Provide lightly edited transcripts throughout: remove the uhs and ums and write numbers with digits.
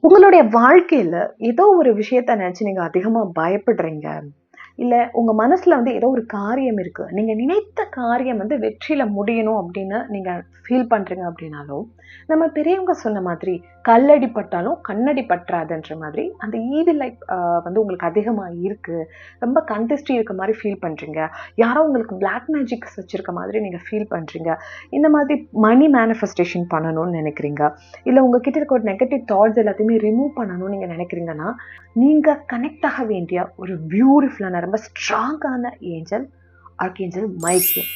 உங்களுடைய வாழ்க்கையில ஏதோ ஒரு விஷயத்த நினைச்சு நீங்க அதிகமா பயப்படுறீங்க. இல்ல உங்க மனசுல வந்து ஏதோ ஒரு காரியம் இருக்கு. நீங்க நினைத்த காரியம் வந்து வெற்றியில முடியணும் அப்படின்னு நீங்க ஃபீல் பண்றீங்க அப்படின்னாலும், நம்ம பெரியவங்க சொன்ன மாதிரி, "கல்லடி பட்டாலும் கண்ணடி பற்றாதுன்ற" மாதிரி அந்த ஈவில் லைஃப் வந்து உங்களுக்கு அதிகமா இருக்கு. ரொம்ப கன்டெஸ்டி இருக்க மாரி ஃபீல் பண்றீங்க. யாரோ உங்களுக்கு பிளாக் மேஜிக்ஸ் வச்சிருக்க மாதிரி நீங்க ஃபீல் பண்றீங்க. இந்த மாதிரி மணி மேனிஃபெஸ்டேஷன் பண்ணணும்னு நினைக்கிறீங்க. இல்ல உங்ககிட்ட இருக்க ஒரு நெகட்டிவ் தாட்ஸ் எல்லாத்தையுமே ரிமூவ் பண்ணணும்னு நீங்க நினைக்கிறீங்கன்னா, நீங்க கனெக்ட் ஆக வேண்டிய ஒரு பியூட்டிஃபுல்லான ரொம்ப ஸ்ட்ராங்கான ஏஞ்சல் ஆர்க்ஏஞ்சல் மைக்கேல்.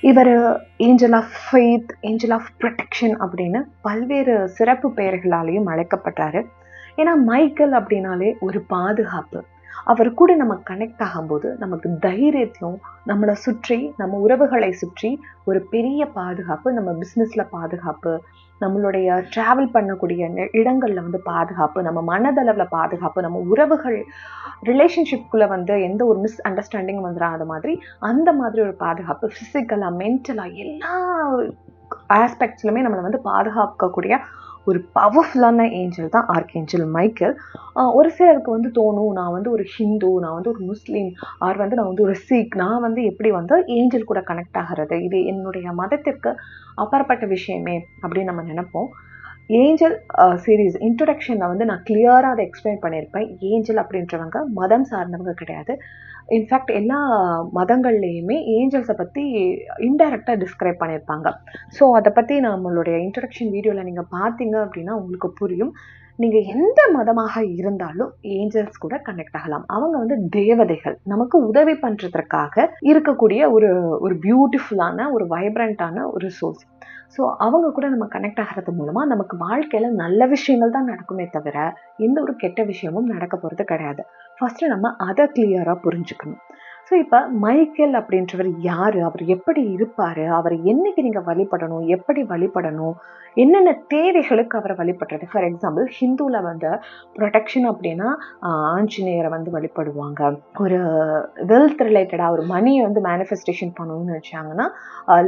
இவர் angel of faith, angel of protection அப்படின்னு பல்வேறு சிறப்பு பெயர்களாலேயும் அழைக்கப்பட்டாரு. ஏன்னா மைக்கேல் அப்படின்னாலே ஒரு பாதுகாப்பு. அவர் கூட நம்ம கனெக்ட் ஆகும்போது நமக்கு தைரியத்தையும், நம்மளை சுற்றி நம்ம உறவுகளை சுற்றி ஒரு பெரிய பாதுகாப்பு, நம்ம பிஸ்னஸ்ல பாதுகாப்பு, நம்மளுடைய டிராவல் பண்ணக்கூடிய இடங்கள்ல வந்து பாதுகாப்பு, நம்ம மனதளவுல பாதுகாப்பு, நம்ம உறவுகள் ரிலேஷன்ஷிப்குள்ள வந்து எந்த ஒரு மிஸ் அண்டர்ஸ்டாண்டிங் வந்துடாத மாதிரி அந்த மாதிரி ஒரு பாதுகாப்பு, பிசிக்கலா மென்டலா எல்லா ஆஸ்பெக்ட்ஸ்லுமே நம்மளை வந்து பாதுகாக்கக்கூடிய ஒரு பவர்ஃபுல்லான ஏஞ்சல் தான் ஆர்க்ஏஞ்சல் மைக்கேல். ஒரு சிலருக்கு வந்து தோணும், நான் வந்து ஒரு ஹிந்து, நான் வந்து ஒரு முஸ்லீம், ஆர் வந்து நான் வந்து ஒரு சீக், நான் வந்து எப்படி வந்து ஏஞ்சல் கூட கனெக்ட் ஆகிறது, இது என்னுடைய மதத்திற்கு அப்பாற்பட்ட விஷயமே அப்படின்னு நம்ம நினைப்போம். ஏஞ்சல் சீரீஸ் இன்ட்ரொடக்ஷனில் வந்து நான் கிளியராக அதை எக்ஸ்பிளைன் பண்ணியிருப்பேன். ஏஞ்சல் அப்படின்றவங்க மதம் சார்ந்தவங்க கிடையாது. இன்ஃபேக்ட் எல்லா மதங்கள்லேயுமே ஏஞ்சல்ஸை பற்றி இன்டைரக்டாக டிஸ்கிரைப் பண்ணியிருப்பாங்க. ஸோ அதை பற்றி நம்மளுடைய இன்ட்ரொடக்ஷன் வீடியோவில் நீங்கள் பார்த்தீங்க அப்படின்னா உங்களுக்கு புரியும். நீங்கள் எந்த மதமாக இருந்தாலும் ஏஞ்சல்ஸ் கூட கனெக்ட் ஆகலாம். அவங்க வந்து தேவதைகள், நமக்கு உதவி பண்ணுறதுக்காக இருக்கக்கூடிய ஒரு ஒரு பியூட்டிஃபுல்லான ஒரு வைப்ரண்ட்டான ஒரு சோர்ஸ். ஸோ அவங்க கூட நம்ம கனெக்ட் ஆகிறது மூலமாக நமக்கு வாழ்க்கையில் நல்ல விஷயங்கள் தான் நடக்குமே தவிர எந்த ஒரு கெட்ட விஷயமும் நடக்க போகிறது கிடையாது. ஃபஸ்ட்டு நம்ம அதை கிளியராக புரிஞ்சுக்கணும். ஸோ இப்போ மைக்கேல் அப்படின்றவர் யார், அவர் எப்படி இருப்பார், அவர் என்னைக்கு நீங்கள் வழிபடணும், எப்படி வழிபடணும், என்னென்ன தேவைகளுக்கு அவரை வழிபடுறது. ஃபார் எக்ஸாம்பிள் ஹிந்துவில் வந்து ப்ரொடெக்ஷன் அப்படின்னா ஆஞ்சநேயரை வந்து வழிபடுவாங்க. ஒரு வெல்த் ரிலேட்டடாக ஒரு மணியை வந்து மேனிஃபெஸ்டேஷன் பண்ணணும்னு நினச்சாங்கன்னா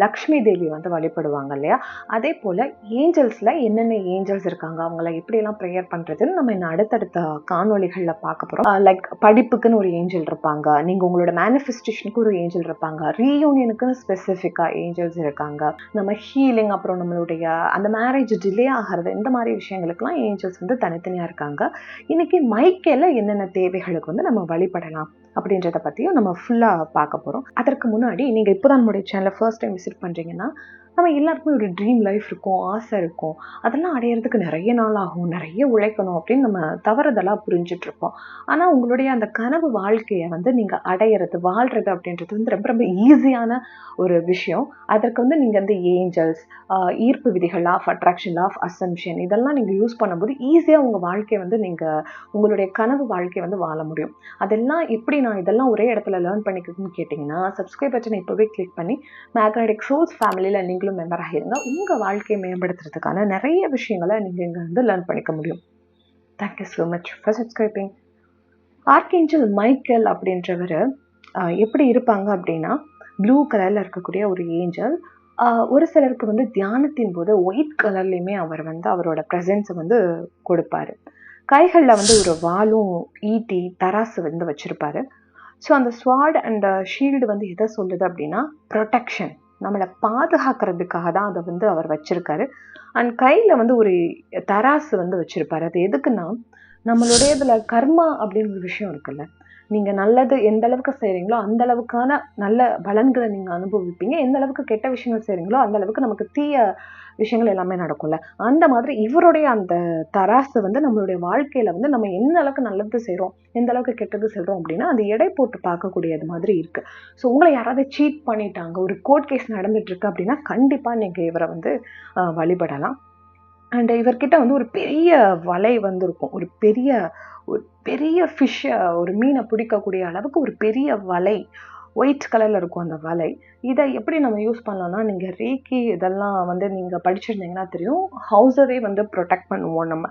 லக்ஷ்மி தேவி வந்து வழிபடுவாங்க இல்லையா. அதே போல் ஏஞ்சல்ஸில் என்னென்ன ஏஞ்சல்ஸ் இருக்காங்க, அவங்கள எப்படியெல்லாம் ப்ரேயர் பண்ணுறதுன்னு நம்ம இன்னும் அடுத்தடுத்த காணொலிகளில் பார்க்க போகிறோம். லைக் படிப்புக்குன்னு ஒரு ஏஞ்சல் இருப்பாங்க, நீங்கள் உங்களோட மேனிஃபெஸ்டேஷனுக்கு ஒரு ஏஞ்சல் இருப்பாங்க, ரீயூனியனுக்குன்னு ஸ்பெசிஃபிக்காக ஏஞ்சல்ஸ் இருக்காங்க, நம்ம ஹீலிங், அப்புறம் நம்மளுடைய அந்த மேரேஜ் டிலே ஆகிறது, இந்த மாதிரி விஷயங்களுக்குலாம் ஏஞ்சல்ஸ் வந்து தனித்தனியாக இருக்காங்க. இன்னைக்கு மைக்கேல என்னென்ன தேவைகளுக்கு வந்து நம்ம வழிபடலாம் அப்படின்றத பற்றியும் நம்ம ஃபுல்லாக பார்க்க போகிறோம். அதற்கு முன்னாடி நீங்கள் இப்போ தான் நம்மளுடைய சேனலை ஃபர்ஸ்ட் டைம் விசிட் பண்ணுறீங்கன்னா, நம்ம எல்லாருக்குமே ஒரு ட்ரீம் லைஃப் இருக்கும், ஆசை இருக்கும், அதெல்லாம் அடையிறதுக்கு நிறைய நாள் ஆகும், நிறைய உழைக்கணும் அப்படின்னு நம்ம தவறுதலாக புரிஞ்சிட்ருப்போம். ஆனால் உங்களுடைய அந்த கனவு வாழ்க்கையை வந்து நீங்கள் அடையிறது, வாழ்கிறது அப்படின்றது வந்து ரொம்ப ரொம்ப ஈஸியான ஒரு விஷயம். அதற்கு வந்து நீங்கள் வந்து ஏஞ்சல்ஸ், ஈர்ப்பு விதிகள், law of attraction, law of assumption, இதெல்லாம் நீங்கள் யூஸ் பண்ணும்போது ஈஸியாக உங்கள் வாழ்க்கையை வந்து நீங்கள் உங்களுடைய கனவு வாழ்க்கையை வந்து வாழ முடியும். அதெல்லாம் எப்படி நான் இதெல்லாம் ஒரே இடத்துல லேர்ன் பண்ணிக்கிறதுன்னு கேட்டிங்கன்னா, சப்ஸ்கிரைப் பட்டனை இப்போவே கிளிக் பண்ணி மேக்னெட்டிக் சோல்ஸ் ஃபேமிலியில் நீங்களும் மெம்பர் ஆகிருங்க. உங்கள் வாழ்க்கையை மேம்படுத்துறதுக்கான நிறைய விஷயங்களை நீங்கள் இங்கே வந்து லேர்ன் பண்ணிக்க முடியும். Thank you so much for subscribing. Archangel Michael அப்படின்றவர் எப்படி இருப்பாங்க அப்படின்னா, ப்ளூ கலரில் இருக்கக்கூடிய ஒரு ஏஞ்சல். ஒரு சிலருக்கு வந்து தியானத்தின் போது ஒயிட் கலர்லேயுமே அவர் வந்து அவரோட ப்ரெசன்ஸை வந்து கொடுப்பாரு. கைகளில் வந்து ஒரு வாளும் ஈட்டி தராசு வந்து வச்சுருப்பாரு. ஸோ அந்த ஸ்வாட் அண்ட் ஷீல்டு வந்து எதை சொல்லுது அப்படின்னா ப்ரொடெக்ஷன், நம்மளை பாதுகாக்கிறதுக்காக தான் அதை வந்து அவர் வச்சிருக்காரு. அண்ட் கையில் வந்து ஒரு தராசு வந்து வச்சிருப்பாரு. அது எதுக்குன்னா, நம்மளுடைய இதில் கர்மா அப்படின்னு ஒரு விஷயம் இருக்குல்ல, நீங்கள் நல்லது எந்த அளவுக்கு செய்கிறீங்களோ அந்த அளவுக்கான நல்ல பலன்களை நீங்கள் அனுபவிப்பீங்க, எந்த அளவுக்கு கெட்ட விஷயங்கள் செய்கிறீங்களோ அந்த அளவுக்கு நமக்கு தீய விஷயங்கள் எல்லாமே நடக்கும்ல. அந்த மாதிரி இவருடைய அந்த தராசு வந்து நம்மளுடைய வாழ்க்கையில் வந்து நம்ம எந்த அளவுக்கு நல்லது செய்கிறோம், எந்த அளவுக்கு கெட்டது செய்கிறோம் அப்படின்னா அது எடை போட்டு பார்க்கக்கூடியது மாதிரி இருக்குது. ஸோ உங்களை யாராவது சீட் பண்ணிட்டாங்க, ஒரு கோர்ட் கேஸ் நடந்துட்டுருக்கு அப்படின்னா கண்டிப்பாக நீங்கள் இவரை வந்து வழிபடலாம். அண்ட் இவர்கிட்ட வந்து ஒரு பெரிய வலை வந்து இருக்கும், ஒரு பெரிய ஃபிஷ்ஷை, ஒரு மீனை பிடிக்கக்கூடிய அளவுக்கு ஒரு பெரிய வலை, ஒயிட் கலரில் இருக்கும் அந்த வலை. இதை எப்படி நம்ம யூஸ் பண்ணலாம்னா, நீங்கள் ரேக்கி இதெல்லாம் வந்து நீங்கள் படிச்சிருந்தீங்கன்னா தெரியும், ஹவுஸவே வந்து ப்ரொடெக்ட் பண்ணுவோம் நம்ம.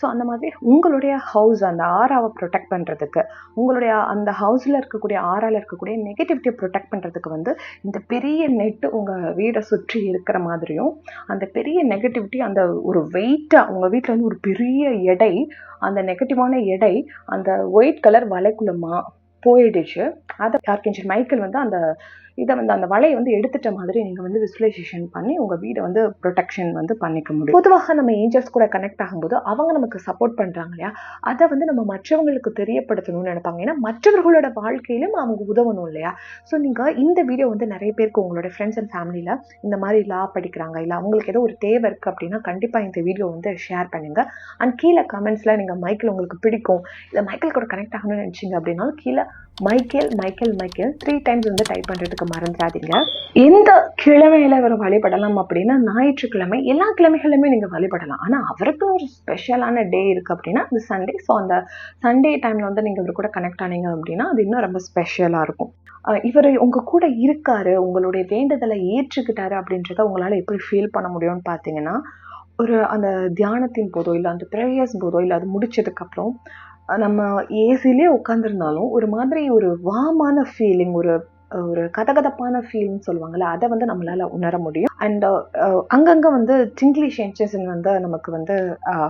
ஸோ அந்த மாதிரி உங்களுடைய ஹவுஸ் அந்த ஆறாவை ப்ரொடெக்ட் பண்ணுறதுக்கு, உங்களுடைய அந்த ஹவுஸில் இருக்கக்கூடிய ஆறால் இருக்கக்கூடிய நெகட்டிவிட்டியை ப்ரொடெக்ட் பண்ணுறதுக்கு வந்து இந்த பெரிய நெட்டு உங்கள் வீடை சுற்றி இருக்கிற மாதிரியும், அந்த பெரிய நெகட்டிவிட்டி அந்த ஒரு வெயிட்டாக உங்கள் வீட்டில் வந்து ஒரு பெரிய எடை, அந்த நெகட்டிவான எடை அந்த ஒயிட் கலர் வலைக்குள்ளமா போயிடுச்சு. அதை ஆர்கேஞ்சல் மைக்கேல் வந்து அந்த இதை வந்து அந்த வலையை வந்து எடுத்துட்ட மாதிரி நீங்கள் வந்து விசுவலைசேஷன் பண்ணி உங்கள் வீடை வந்து ப்ரொடெக்ஷன் வந்து பண்ணிக்க முடியும். பொதுவாக நம்ம ஏஞ்சல்ஸ் கூட கனெக்ட் ஆகும்போது அவங்க நமக்கு சப்போர்ட் பண்ணுறாங்க இல்லையா, அதை வந்து நம்ம மற்றவங்களுக்கு தெரியப்படுத்தணும்னு நினைப்பாங்க. ஏன்னா மற்றவர்களோட வாழ்க்கையிலும் அவங்க உதவணும் இல்லையா. ஸோ நீங்கள் இந்த வீடியோ வந்து நிறைய பேருக்கு உங்களோட ஃப்ரெண்ட்ஸ் அண்ட் ஃபேமிலியில் இந்த மாதிரி லா படிக்கிறாங்க, இல்லை அவங்களுக்கு ஏதோ ஒரு தேவை இருக்குது அப்படின்னா கண்டிப்பாக இந்த வீடியோ வந்து ஷேர் பண்ணுங்கள். அண்ட் கீழே கமெண்ட்ஸில் நீங்கள் மைக்கேல் உங்களுக்கு பிடிக்கும், இல்லை மைக்கேல் கூட கனெக்ட் ஆகணும்னு நினச்சிங்க அப்படின்னாலும் கீழே மைக்கேல் 3 டைம்ஸ் வந்து டைப் பண்ணுறதுக்கு மறந்துடாதீங்க. எந்த கிழமையில அவர் வழிபடலாம் அப்படின்னா, ஞாயிற்றுக்கிழமை. எல்லா கிழமைகளுமே நீங்கள் வழிபடலாம். ஆனால் அவருக்கு ஒரு ஸ்பெஷலான டே இருக்குது அப்படின்னா அது சண்டே. ஸோ அந்த சண்டே டைமில் வந்து நீங்கள் இவர் கூட கனெக்ட் ஆனீங்க அப்படின்னா அது இன்னும் ரொம்ப ஸ்பெஷலாக இருக்கும். இவர் உங்கள் கூட இருக்காரு, உங்களுடைய வேண்டுதலை ஏற்றுக்கிட்டாரு அப்படின்றத உங்களால் எப்படி ஃபீல் பண்ண முடியும்னு பார்த்தீங்கன்னா, ஒரு அந்த தியானத்தின் போதோ இல்லை அந்த ப்ரேயர்ஸ் போதோ இல்லை அது முடிச்சதுக்கப்புறம் நம்ம ஏசிலே உட்காந்துருந்தாலும் ஒரு மாதிரி ஒரு வாமான ஃபீலிங், ஒரு ஒரு கதகதப்பான ஃபீல்னு சொல்லுவாங்கள்ல, அதை வந்து நம்மளால் உணர முடியும். அண்ட் அங்கங்கே வந்து டிங்க்லி சென்சேஷன் வந்து நமக்கு வந்து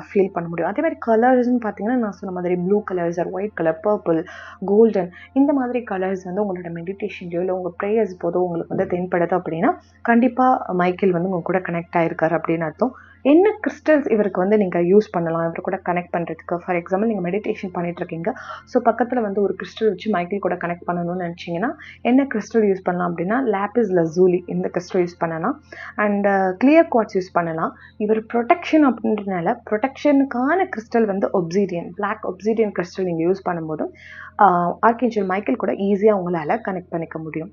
ஃபீல் பண்ண முடியும். அதே மாதிரி கலர்ஸ்ன்னு பார்த்தீங்கன்னா நான் சொன்ன மாதிரி blue colours, white colour, purple, golden, இந்த மாதிரி கலர்ஸ் வந்து உங்களோட மெடிடேஷன்லையோ இல்லை உங்கள் ப்ரேயர்ஸ் போதோ உங்களுக்கு வந்து தென்படுது அப்படின்னா கண்டிப்பாக மைக்கேல் வந்து உங்கள் கூட கனெக்ட் ஆகிருக்காரு அப்படின்னு அர்த்தம். என்ன கிறிஸ்டல்ஸ் இவருக்கு வந்து நீங்கள் யூஸ் பண்ணலாம் இவர் கூட கனெக்ட் பண்ணுறதுக்கு? ஃபார் எக்ஸாம்பிள் நீங்கள் மெடிடேஷன் பண்ணிட்டுருக்கீங்க, ஸோ பக்கத்தில் வந்து ஒரு கிறிஸ்டல் வச்சு மைக்கேல் கூட கனெக்ட் பண்ணணும்னு நினச்சிங்கன்னா என்ன கிறிஸ்டல் யூஸ் பண்ணலாம் அப்படின்னா லாப்பிஸ் லசூலி இந்த கிறிஸ்டல் யூஸ் பண்ணலாம். அண்ட் கிளியர் குவார்ட்ஸ் யூஸ் பண்ணலாம். இவர் ப்ரொடெக்ஷன் அப்படின்றதுனால ப்ரொடெக்ஷனுக்கான கிறிஸ்டல் வந்து ஒப்சீடியன், பிளாக் ஒப்சீடியன் கிறிஸ்டல் நீங்கள் யூஸ் பண்ணும்போது ஆர்கேஞ்சல் மைக்கேல் கூட ஈஸியாக உங்களால் கனெக்ட் பண்ணிக்க முடியும்.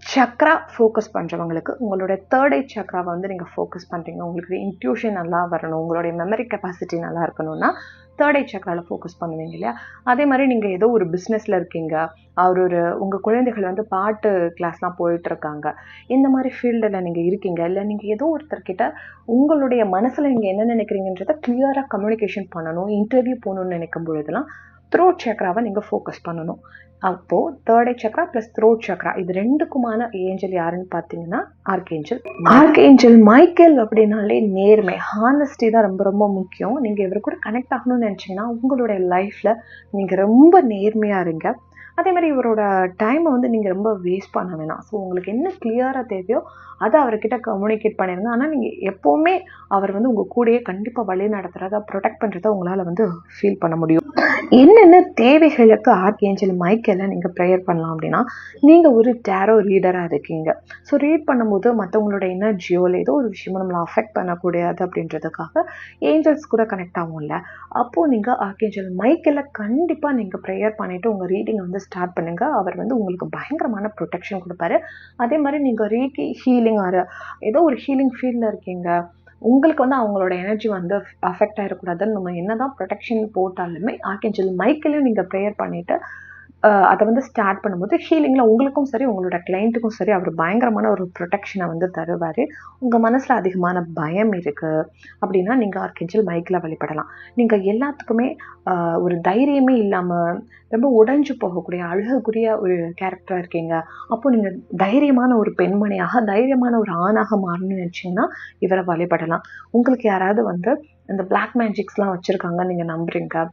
சக்ரா ஃபோக்கஸ் பண்ணுறவங்களுக்கு உங்களோட தேர்ட் ஐ சக்ராவை வந்து நீங்கள் ஃபோக்கஸ் பண்ணுறீங்க, உங்களுக்கு இன்ட்யூஷன் நல்லா வரணும், உங்களுடைய மெமரி கெப்பாசிட்டி நல்லா இருக்கணும்னா தேர்ட் ஐ சக்ராவில் ஃபோக்கஸ் பண்ணுவீங்க இல்லையா. அதே மாதிரி நீங்கள் ஏதோ ஒரு பிஸ்னஸில் இருக்கீங்க, உங்கள் குழந்தைகள் வந்து பாட்டு கிளாஸ்லாம் போயிட்டுருக்காங்க, இந்த மாதிரி ஃபீல்டில் நீங்கள் இருக்கீங்க, இல்லை நீங்கள் ஏதோ ஒருத்தர்கிட்ட உங்களுடைய மனசில் நீங்கள் என்ன நினைக்கிறீங்கன்றதை கிளியராக கம்யூனிகேஷன் பண்ணணும், இன்டர்வியூ போகணுன்னு நினைக்கும் பொழுதுலாம் த்ரோட் சக்ராவை நீங்கள் ஃபோக்கஸ் பண்ணணும். அப்போது தேர்ட் ஐ சக்ரா ப்ளஸ் த்ரோட் சக்ரா இது ரெண்டுக்குமான ஏஞ்சல் யாருன்னு பார்த்தீங்கன்னா ஆர்கேஞ்சல் மைக்கேல். அப்படின்னாலே நேர்மை, ஹானஸ்டி தான் ரொம்ப ரொம்ப முக்கியம். நீங்கள் இவர் கூட கனெக்ட் ஆகணும்னு நினச்சிங்கன்னா உங்களுடைய லைஃப்பில் நீங்கள் ரொம்ப நேர்மையாக இருங்க. அதே மாதிரி இவரோட டைமை வந்து நீங்கள் ரொம்ப வேஸ்ட் பண்ண வேணாம். ஸோ உங்களுக்கு என்ன கிளியராக தேவையோ அதை அவர்கிட்ட கம்யூனிகேட் பண்ணிடுங்க. ஆனால் நீங்கள் எப்போவுமே அவர் வந்து உங்கள் கூடயே கண்டிப்பாக வழி நடத்துகிறத ப்ரொடெக்ட் பண்ணுறத உங்களால் வந்து ஃபீல் பண்ண முடியும். என்னென்ன தேவைகளுக்கு ஆர்கேஞ்சல் மைக்கேலை நீங்கள் ப்ரேயர் பண்ணலாம் அப்படின்னா, நீங்கள் ஒரு டேரோ ரீடராக இருக்கீங்க, ஸோ ரீட் பண்ணும்போது மற்றவங்களோட எனர்ஜியோ இல்லை ஏதோ ஒரு விஷயமோ நம்மளை அஃபெக்ட் பண்ணக்கூடாது அப்படின்றதுக்காக ஏஞ்சல்ஸ் கூட கனெக்ட் ஆகும்ல, அப்போது நீங்கள் ஆர்கேஞ்சல் மைக்கேலை கண்டிப்பாக நீங்கள் ப்ரேயர் பண்ணிவிட்டு உங்கள் ரீடிங்கை வந்து ஸ்டார்ட் பண்ணுங்கள். அவர் வந்து உங்களுக்கு பயங்கரமான ப்ரொடெக்ஷன் கொடுப்பாரு. அதே மாதிரி நீங்கள் ரீக்கி ஹீலிங் ஏதோ ஒரு ஹீலிங் ஃபீல்டில் இருக்கீங்க, உங்களுக்கு வந்து அவங்களோட எனர்ஜி வந்து அஃபெக்ட் ஆகிடக்கூடாதுன்னு நம்ம என்னதான் ப்ரொடெக்ஷன் போட்டாலுமே ஆர்கேஞ்சல் மைக்கேலையும் நீங்கள் ப்ரேயர் பண்ணிவிட்டு அதை வந்து ஸ்டார்ட் பண்ணும்போது ஹீலிங்கில் உங்களுக்கும் சரி உங்களோட கிளைண்ட்டுக்கும் சரி அவர் பயங்கரமான ஒரு ப்ரொடெக்ஷனை வந்து தருவார். உங்கள் மனசில் அதிகமான பயம் இருக்குது அப்படின்னா நீங்கள் ஆர்கேஞ்சல் மைக்கேலை வழிபடலாம். நீங்கள் எல்லாத்துக்குமே ஒரு தைரியமே இல்லாமல் ரொம்ப உடைஞ்சு போகக்கூடிய அழுகக்கூடிய ஒரு கேரக்டராக இருக்கீங்க, அப்போது நீங்கள் தைரியமான ஒரு பெண்மணியாக தைரியமான ஒரு ஆணாக மாறணும்னு நினச்சிங்கன்னா இவரை வழிபடலாம். உங்களுக்கு யாராவது வந்து இந்த பிளாக் மேஜிக்ஸ்லாம் வச்சுருக்காங்கன்னு நீங்கள் நம்புறீங்க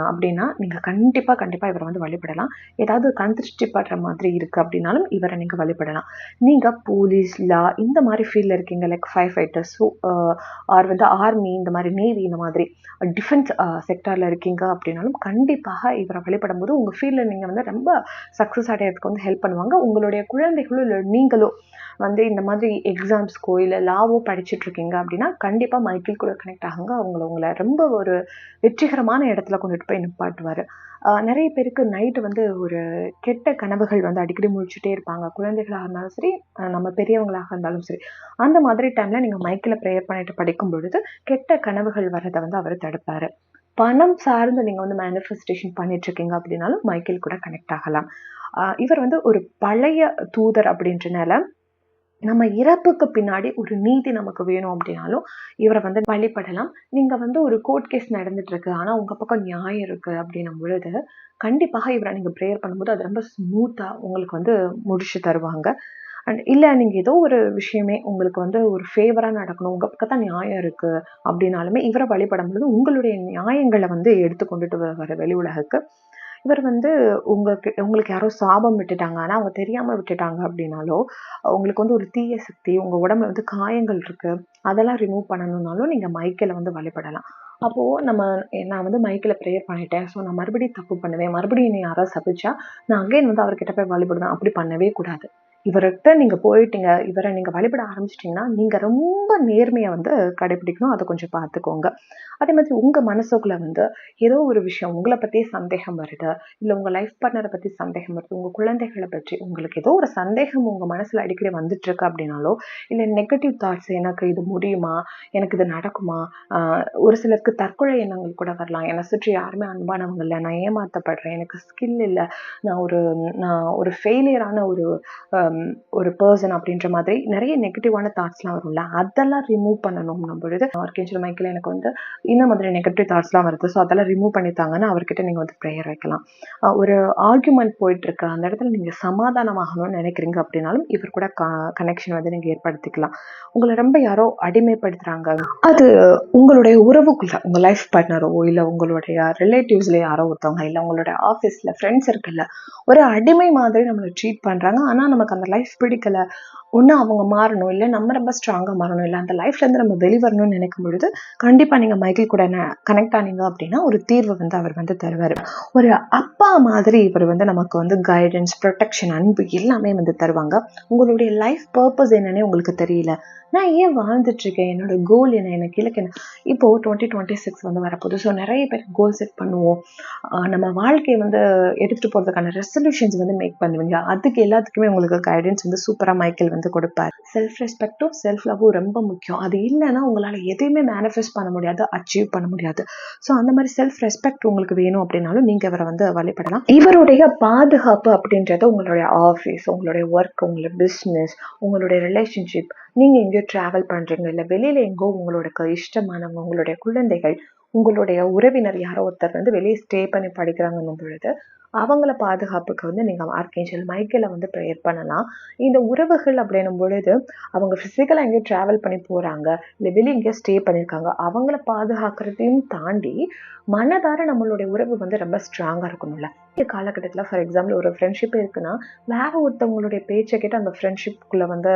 அப்படின்னா நீங்கள் கண்டிப்பாக இவரை வந்து வழிபடலாம். ஏதாவது கண்திருஷ்டி படுற மாதிரி இருக்குது அப்படின்னாலும் இவரை நீங்கள் வழிபடலாம். நீங்கள் போலீஸ், லா இந்த மாதிரி ஃபீல்டில் இருக்கீங்க, லைக் ஃபயர் ஃபைட்டர்ஸ், ஆர் வந்து ஆர்மி, இந்த மாதிரி நேவி, இந்த மாதிரி டிஃபென்ஸ் செக்டாரில் இருக்கீங்க அப்படின்னாலும் கண்டிப்பாக இவரை வழிபடும் போது உங்கள் ஃபீல்டில் நீங்கள் வந்து ரொம்ப சக்ஸஸ் அடையிறதுக்கு வந்து ஹெல்ப் பண்ணுவாங்க. உங்களுடைய குழந்தைகளோ இல்லை நீங்களோ வந்து இந்த மாதிரி எக்ஸாம்ஸ்க்கோ இல்லை லாவோ படிச்சுட்ருக்கீங்க அப்படின்னா கண்டிப்பாக மைக்கேல் கூட கனெக்ட் ஆகுங்க. உங்களை ரொம்ப ஒரு வெற்றிகரமான இடத்துல கொண்டுட்டு போய் நிப்பாட்டுவார். நிறைய பேருக்கு நைட்டு வந்து ஒரு கெட்ட கனவுகள் வந்து அடிக்கடி முழிச்சுட்டே இருப்பாங்க, குழந்தைகளாக இருந்தாலும் சரி நம்ம பெரியவங்களாக இருந்தாலும் சரி. அந்த மாதிரி டைமில் நீங்கள் மைக்கேலை ப்ரேயர் பண்ணிட்டு படிக்கும் பொழுது கெட்ட கனவுகள் வர்றதை வந்து அவர் தடுப்பார். பணம் சார்ந்து நீங்க வந்து மேனிஃபெஸ்டேஷன் பண்ணிட்டு இருக்கீங்க அப்படின்னாலும் மைக்கேல் கூட கனெக்ட் ஆகலாம். இவர் வந்து ஒரு பழைய தூதர் அப்படின்றனால நம்ம இறப்புக்கு பின்னாடி ஒரு நீதி நமக்கு வேணும் அப்படின்னாலும் இவரை வந்து வழிபடலாம். நீங்க வந்து ஒரு கோர்ட் கேஸ் நடந்துட்டு இருக்கு, ஆனா உங்க பக்கம் நியாயம் இருக்கு அப்படின்னும் பொழுது கண்டிப்பாக இவரை நீங்க ப்ரேயர் பண்ணும்போது அது ரொம்ப ஸ்மூத்தா உங்களுக்கு வந்து முடிச்சு தருவாங்க. அண்ட் இல்ல நீங்க ஏதோ ஒரு விஷயமே உங்களுக்கு வந்து ஒரு ஃபேவரா நடக்கணும், உங்க பக்கம் தான் நியாயம் இருக்கு அப்படின்னாலுமே இவரை வழிபடும்போது உங்களுடைய நியாயங்களை வந்து எடுத்து கொண்டுட்டு வர வெளி உலகுக்கு. இவர் வந்து உங்களுக்கு யாரோ சாபம் விட்டுட்டாங்க, ஆனா அவங்க தெரியாம விட்டுட்டாங்க அப்படின்னாலோ, உங்களுக்கு வந்து ஒரு தீய சக்தி உங்க உடம்புல வந்து காயங்கள் இருக்கு, அதெல்லாம் ரிமூவ் பண்ணணும்னாலும் நீங்க மைக்கேல வந்து வழிபடலாம். அப்போ நான் வந்து மைக்கேல ப்ரேயர் பண்ணிட்டேன், ஸோ நான் மறுபடியும் தப்பு பண்ணுவேன், மறுபடியும் என்னை யாராவது சபிச்சா நான் அகைன் வந்து அவர்கிட்ட போய் வழிபடுவேன், அப்படி பண்ணவே கூடாது. இவர்கிட்ட நீங்க போயிட்டீங்க, இவரை நீங்க வழிபட ஆரம்பிச்சிட்டீங்கன்னா நீங்க ரொம்ப நேர்மையை வந்து கடைபிடிக்கணும், அதை கொஞ்சம் பார்த்துக்கோங்க. அதே மாதிரி உங்க மனசுக்குள்ள வந்து ஏதோ ஒரு விஷயம் உங்களை பத்தியே சந்தேகம் வருது, இல்ல உங்க லைஃப் பார்ட்னரை பத்தி சந்தேகம் வருது, உங்க குழந்தைகளை பற்றி உங்களுக்கு ஏதோ ஒரு சந்தேகம் உங்க மனசுல அடிக்கடி வந்துட்டு இருக்கு அப்படின்னாலோ, இல்ல நெகட்டிவ் தாட்ஸ், எனக்கு இது முடியுமா, எனக்கு இது நடக்குமா, ஒரு சிலருக்கு தற்கொலை எண்ணங்கள் கூட வரலாம், என்னை சுற்றி யாருமே அன்பானவங்க இல்லை, நான் ஏமாத்தப்படுறேன், எனக்கு ஸ்கில் இல்லை, நான் ஒரு ஃபெயிலியரான ஒரு பர்சன் அப்படின்ற மாதிரி நிறைய நெகட்டிவான தாட்ஸ்லாம் வரும்ல, அதெல்லாம் ரிமூவ் பண்ணணும் பொழுது ஆர்கேஞ்சல் மைக்கேல் எனக்கு வந்து இந்த மாதிரி நெகட்டிவ் தாட்ஸ்லாம் வருது, ஸோ அதெல்லாம் ரிமூவ் பண்ணித்தாங்கன்னு அவர்கிட்ட நீங்கள் வந்து ப்ரேயர் வைக்கலாம். ஒரு ஆர்கியூமெண்ட் போயிட்டு இருக்கு, அந்த இடத்துல நீங்கள் சமாதானமாகணும்னு நினைக்கிறீங்க அப்படின்னாலும் இவர் கூட கனெக்ஷன் வந்து நீங்கள் ஏற்படுத்திக்கலாம். உங்களை ரொம்ப யாரோ அடிமைப்படுத்துறாங்க, அது உங்களுடைய உறவுக்குள்ள உங்கள் லைஃப் பார்ட்னரோ இல்லை உங்களுடைய ரிலேட்டிவ்ஸ்ல யாரோ ஒருத்தவங்க, இல்லை உங்களுடைய ஆஃபீஸில் ஃப்ரெண்ட்ஸ் இருக்குல்ல, ஒரு அடிமை மாதிரி நம்மளை ட்ரீட் பண்ணுறாங்க, ஆனால் நமக்கு அந்த லைஃப் பிடிக்கல, ஒன்று அவங்க மாறணும், இல்லை நம்ம ரொம்ப ஸ்ட்ராங்காக மாறணும், இல்லை அந்த லைஃப்லேருந்து நம்ம வெளிவரணும்னு நினைக்கும் பொழுது கண்டிப்பாக நீங்கள் மைக்கேல் கூட கனெக்ட் ஆனீங்க அப்படின்னா ஒரு தீர்வு வந்து அவர் வந்து தருவார். ஒரு அப்பா மாதிரி இவர் வந்து நமக்கு வந்து கைடன்ஸ், ப்ரொடெக்ஷன், அன்பு எல்லாமே வந்து தருவாங்க. உங்களுடைய லைஃப் பர்பஸ் என்னன்னே உங்களுக்கு தெரியல, நான் ஏன் வாழ்ந்துட்டு இருக்கேன், என்னோட கோல் என்ன, எனக்கு இலக்கு என்ன. இப்போ 2026 வந்து வரப்போகுது, ஸோ நிறைய பேர் கோல் செட் பண்ணுவோம், நம்ம வாழ்க்கையை வந்து எடுத்துட்டு போகிறதுக்கான ரெசல்யூஷன்ஸ் வந்து மேக் பண்ணுவீங்க, அதுக்கு எல்லாத்துக்குமே உங்களுக்கு கைடன்ஸ் வந்து சூப்பராக மைக்கேல் வந்து கொடுப்பார். செல்ஃப் ரெஸ்பெக்டும் செல்ஃப் லவ்வும் ரொம்ப முக்கியம், அது இல்லைன்னா உங்களால் எதையுமே மேனிஃபெஸ்ட் பண்ண முடியாது, அச்சீவ் பண்ண முடியாது. ஸோ அந்த மாதிரி செல்ஃப் ரெஸ்பெக்ட் உங்களுக்கு வேணும் அப்படின்னாலும் நீங்கள் இவரை வந்து வழிபடலாம். இவருடைய பாதுகாப்பு அப்படின்றது உங்களுடைய ஆஃபீஸ், உங்களுடைய ஒர்க், உங்களுடைய பிஸ்னஸ், உங்களுடைய ரிலேஷன்ஷிப், நீங்கள் எங்கேயோ ட்ராவல் பண்ணுறீங்க, இல்லை வெளியில் எங்கோ உங்களுக்கு இஷ்டமானவங்க, உங்களுடைய குழந்தைகள், உங்களுடைய உறவினர் யாரோ ஒருத்தர் வந்து வெளியே ஸ்டே பண்ணி படிக்கிறாங்கன்னும் பொழுது அவங்கள பாதுகாப்புக்கு வந்து நீங்கள் ஆர்கேஞ்சல் மைக்கேலை வந்து ப்ரேயர் பண்ணலாம். இந்த உறவுகள் அப்படின்னும் பொழுது அவங்க ஃபிசிக்கலாக எங்கேயோ ட்ராவல் பண்ணி போகிறாங்க, இல்லை வெளியே எங்கேயோ ஸ்டே பண்ணியிருக்காங்க, அவங்கள பாதுகாக்கிறதையும் தாண்டி மனதார நம்மளுடைய உறவு வந்து ரொம்ப ஸ்ட்ராங்காக இருக்கணும்ல. இந்த காலகட்டத்தில் ஃபார் எக்ஸாம்பிள் ஒரு ஃப்ரெண்ட்ஷிப் இருக்குன்னா வேற ஒருத்தவங்களுடைய பேச்சை கேட்டு அந்த ஃப்ரெண்ட்ஷிப்புக்குள்ளே வந்து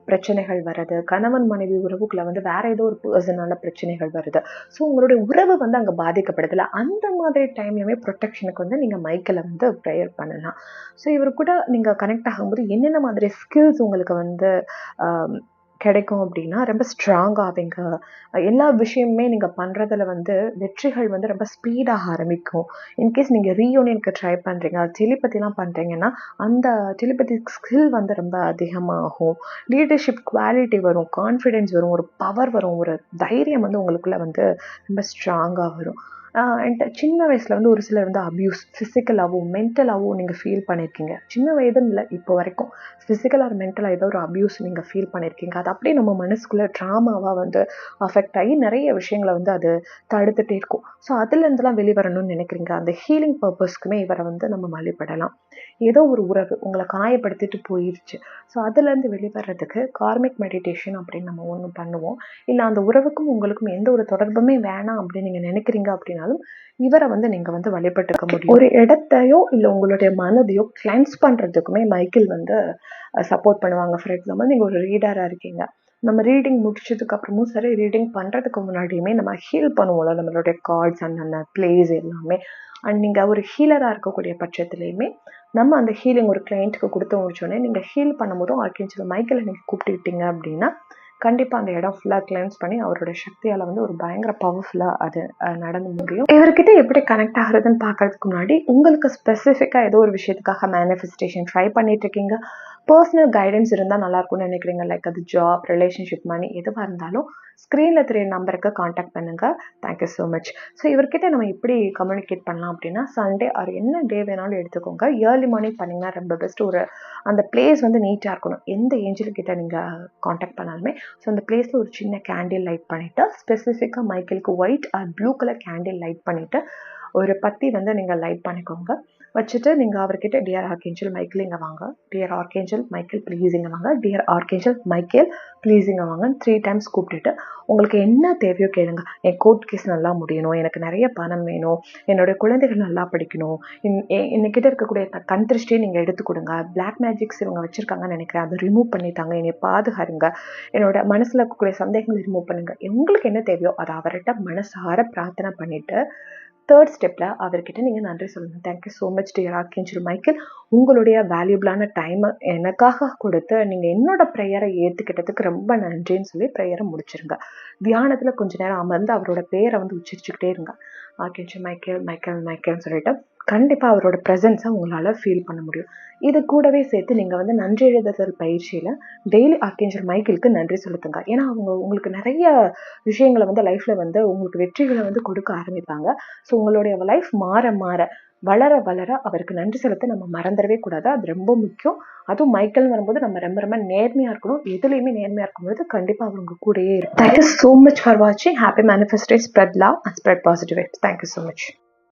பிரச்சனைகள் வருது, கணவன் மனைவி உறவுக்குள்ள வந்து வேற ஏதோ ஒரு பர்சனால பிரச்சனைகள் வருது, ஸோ உங்களுடைய உறவு வந்து அங்கே பாதிக்கப்படுதுல, அந்த மாதிரி டைம்லையுமே ப்ரொடெக்ஷனுக்கு வந்து நீங்கள் மைக்கேலை வந்து ப்ரேயர் பண்ணலாம். ஸோ இவர் கூட நீங்கள் கனெக்ட் ஆகும்போது என்னென்ன மாதிரி ஸ்கில்ஸ் உங்களுக்கு வந்து கிடைக்கும் அப்படின்னா ரொம்ப ஸ்ட்ராங் ஆவீங்க, எல்லா விஷயமுமே நீங்கள் பண்ணுறதுல வந்து வெற்றிகள் வந்து ரொம்ப ஸ்பீடாக ஆரம்பிக்கும். இன்கேஸ் நீங்கள் ரீயூனியனுக்கு ட்ரை பண்ணுறீங்க, டெலிபதிலாம் பண்ணுறீங்கன்னா அந்த டெலிபதிக் ஸ்கில் வந்து ரொம்ப அதிகமாகும், லீடர்ஷிப் குவாலிட்டி வரும், கான்ஃபிடென்ஸ் வரும், ஒரு பவர் வரும், ஒரு தைரியம் வந்து உங்களுக்குள்ள வந்து ரொம்ப ஸ்ட்ராங்காக வரும். அண்ட் சின்ன வயசில் வந்து ஒரு சிலர் வந்து அப்யூஸ் ஃபிசிக்கலாகவும் மென்டலாகவும் நீங்கள் ஃபீல் பண்ணியிருக்கீங்க, சின்ன வயதுன்னு இல்லை இப்போ வரைக்கும் ஃபிசிக்கல் ஆர் மென்டலாக ஏதோ ஒரு அப்யூஸ் நீங்கள் ஃபீல் பண்ணியிருக்கீங்க, அது அப்படியே நம்ம மனசுக்குள்ளே ட்ராமாவாக வந்து அஃபெக்ட் ஆகி நிறைய விஷயங்களை வந்து அது தடுத்துகிட்டே இருக்கும். ஸோ அதுலேருந்துலாம் வெளிவரணும்னு நினைக்கிறீங்க, அந்த ஹீலிங் பர்பஸ்க்குமே இவரை வந்து நம்ம வழிபடலாம். ஏதோ ஒரு உறவு உங்களை காயப்படுத்திட்டு போயிடுச்சு, ஸோ அதுலேருந்து வெளிவரதுக்கு கார்மிக் மெடிடேஷன் அப்படின்னு நம்ம ஒன்று பண்ணுவோம். இல்லை அந்த உறவுக்கும் உங்களுக்கும் எந்த ஒரு தொடர்புமே வேணாம் அப்படின்னு நீங்கள் நினைக்கிறீங்க அப்படின்னாலும் இவரை வந்து நீங்கள் வந்து வழிபட்டுக்க முடியும். ஒரு இடத்தையோ இல்லை உங்களுடைய மனதையோ கிளென்ஸ் பண்ணுறதுக்குமே மைக்கேல் வந்து சப்போர்ட் பண்ணுவாங்க. ஃபார் எக்ஸாம்பிள் நீங்கள் ஒரு ரீடராக இருக்கீங்க, நம்ம ரீடிங் முடிச்சதுக்கு அப்புறமும் சரி, ரீடிங் பண்ணுறதுக்கு முன்னாடியுமே நம்ம ஹீல் பண்ணுவோம்ல நம்மளுடைய கார்ட்ஸ் அண்ட் அந்த பிளேஸ் எல்லாமே. அண்ட் நீங்கள் ஒரு ஹீலராக இருக்கக்கூடிய பட்சத்துலையுமே நம்ம அந்த ஹீலிங் ஒரு கிளைண்ட்டுக்கு கொடுத்து முடிச்சோடனே நீங்கள் ஹீல் பண்ணும்போதும் ஆர்கேஞ்சல் மைக்கேலை நீங்கள் கூப்பிட்டுக்கிட்டீங்க அப்படின்னா கண்டிப்பாக அந்த இடம் ஃபுல்லாக கிளென்ஸ் பண்ணி அவரோட சக்தியால் வந்து ஒரு பயங்கர பவர்ஃபுல்லாக அது நடந்து முடியும். இவர்கிட்ட எப்படி கனெக்ட் ஆகுறதுன்னு பார்க்கறதுக்கு முன்னாடி உங்களுக்கு ஸ்பெசிஃபிக்காக ஏதோ ஒரு விஷயத்துக்காக மேனிஃபெஸ்டேஷன் ட்ரை பண்ணிட்டு இருக்கீங்க, பர்சனல் கைடன்ஸ் இருந்தால் நல்லா இருக்கும்னு நினைக்கிறீங்க, லைக் அது ஜாப், ரிலேஷன்ஷிப், மணி எதுவாக இருந்தாலும் ஸ்க்ரீனில் தெரிய நம்பருக்கு காண்டாக்ட் பண்ணுங்கள். Thank you so much. ஸோ இவர்கிட்ட நம்ம எப்படி கம்யூனிகேட் பண்ணலாம் அப்படின்னா, சண்டே ஆர் என்ன டே வேணாலும் எடுத்துக்கோங்க. ஏர்லி மார்னிங் பண்ணிங்கன்னா ரொம்ப பெஸ்ட். அந்த பிளேஸ் வந்து நீட்டாக இருக்கணும். எந்த ஏஞ்சல் கிட்ட நீங்கள் காண்டாக்ட் பண்ணாலுமே ஸோ அந்த பிளேஸில் ஒரு சின்ன கேண்டில் லைட் பண்ணிவிட்டு, ஸ்பெசிஃபிக்காக மைக்கேலுக்கு white or blue colour candle light பண்ணிவிட்டு ஒரு பத்தி வந்து நீங்கள் லைட் பண்ணிக்கோங்க. வச்சுட்டு நீங்கள் அவர்கிட்ட டியர் ஆர்கேஞ்சல் மைக்கேல் இங்கே வாங்க, டியர் ஆர்கேஞ்சல் மைக்கேல் ப்ளீஸ் இங்கே வாங்க, டியர் ஆர்கேஞ்சல் மைக்கேல் ப்ளீஸ் இங்கே வாங்கன்னு 3 டைம்ஸ் கூப்பிட்டுட்டு உங்களுக்கு என்ன தேவையோ கேளுங்க. என் கோர்ட் கேஸ் நல்லா முடியணும், எனக்கு நிறைய பணம் வேணும், என்னோடய குழந்தைகள் நல்லா படிக்கணும், என்னக்கிட்ட இருக்கக்கூடிய கண் திருஷ்டியை நீங்கள் எடுத்து கொடுங்க, பிளாக் மேஜிக்ஸ் இவங்க வச்சுருக்காங்கன்னு நினைக்கிறேன், அதை ரிமூவ் பண்ணித்தாங்க, என்னை பாதுகாருங்க, என்னோட மனசில் இருக்கக்கூடிய சந்தேகங்களை ரிமூவ் பண்ணுங்கள். உங்களுக்கு என்ன தேவையோ அதை அவர்கிட்ட மனசார பிரார்த்தனை பண்ணிவிட்டு 3rd ஸ்டெப்பில் அவர்கிட்ட நீங்கள் நன்றி சொல்லணும். Thank you so much dear archangel Michael, உங்களுடைய வேல்யூபிளான டைமை எனக்காக கொடுத்து நீங்கள் என்னோட ப்ரேயரை ஏற்றுக்கிட்டதுக்கு ரொம்ப நன்றின்னு சொல்லி ப்ரேயரை முடிச்சிருங்க. தியானத்தில் கொஞ்ச நேரம் அமர்ந்து அவரோட பேரை வந்து உச்சரிச்சுக்கிட்டே இருங்க. ஆர்கேஞ்சல் மைக்கேல் மைக்கேல் மைக்கேல்னு சொல்லிட்டு கண்டிப்பாக அவரோட ப்ரெசன்ஸை உங்களால் ஃபீல் பண்ண முடியும். இது கூடவே சேர்த்து நீங்கள் வந்து நன்றி எழுதுதல் பயிற்சியில் டெய்லி ஆர்கேஞ்சல் மைக்கேலுக்கு நன்றி செலுத்துங்க. ஏன்னா உங்களுக்கு நிறைய விஷயங்களை வந்து லைஃப்பில் வந்து உங்களுக்கு வெற்றிகளை வந்து கொடுக்க ஆரம்பிப்பாங்க. ஸோ உங்களுடைய லைஃப் மாற மாற வளர வளர அவருக்கு நன்றி செலுத்த நம்ம மறந்துடவே கூடாது. அது ரொம்ப முக்கியம். அதுவும் மைக்கேல்னு வரும்போது நம்ம ரொம்ப ரொம்ப நேர்மையாக இருக்கணும். எதுலேயுமே நேர்மையாக இருக்கும்போது கண்டிப்பாக அவர் உங்கள் கூடயே இருக்கும். தேங்க்யூ ஸோ மச் ஃபார் வாட்சிங். Happy manifesting, spread love and spread positive vibes. Thank you so much.